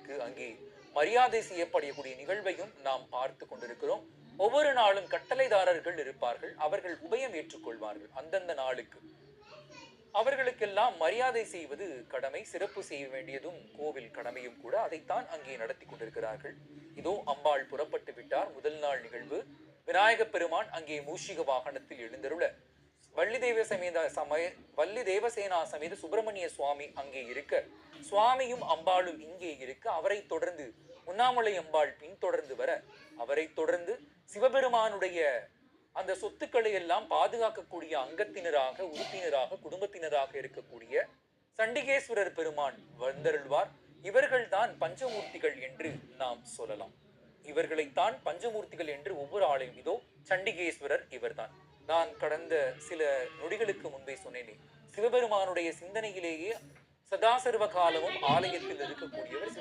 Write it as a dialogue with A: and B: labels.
A: பெருமானுக்கு அங்கே மரியாதை செய்யப்படக்கூடிய நிகழ்வையும் நாம் பார்த்து கொண்டிருக்கிறோம். ஒவ்வொரு நாளும் கட்டளைதாரர்கள் இருப்பார்கள். அவர்கள் உபயம் ஏற்றுக்கொள்வார்கள். அந்தந்த நாளுக்கு அவர்களுக்கெல்லாம் மரியாதை செய்வது கடமை, சிறப்பு செய்ய வேண்டியதும் கோவில் கடமையும் கூட. அதைத்தான் அங்கே நடத்தி கொண்டிருக்கிறார்கள். இதோ அம்பாள் புறப்பட்டு விட்டார். முதல் நாள் நிகழ்வு. விநாயக பெருமான் அங்கே மூஷிக வாகனத்தில் எழுந்தருள, வள்ளி தேவசேனா சமேத சுப்பிரமணிய சுவாமி அங்கே இருக்க, சுவாமியும் அம்பாளும் இங்கே இருக்க, அவரை தொடர்ந்து உண்ணாமலை அம்பாள் பின்தொடர்ந்து வர, அவரை தொடர்ந்து சிவபெருமானுடைய அந்த சொத்துக்களை எல்லாம் பாதுகாக்கக்கூடிய அங்கத்தினராக, உறுப்பினராக, குடும்பத்தினராக இருக்கக்கூடிய சண்டிகேஸ்வரர் பெருமான் வந்தருள்வார். இவர்கள் தான் பஞ்சமூர்த்திகள் என்று நாம் சொல்லலாம். இவர்களைத்தான் பஞ்சமூர்த்திகள் என்று ஒவ்வொரு ஆலயம். இதோ சண்டிகேஸ்வரர் இவர்தான். நான் கடந்த சில நொடிகளுக்கு முன்பே சொன்னேனே, சிவபெருமானுடைய சிந்தனையிலேயே சதாசர்வ காலமும் ஆலயத்தில் இருக்கக்கூடியவர்.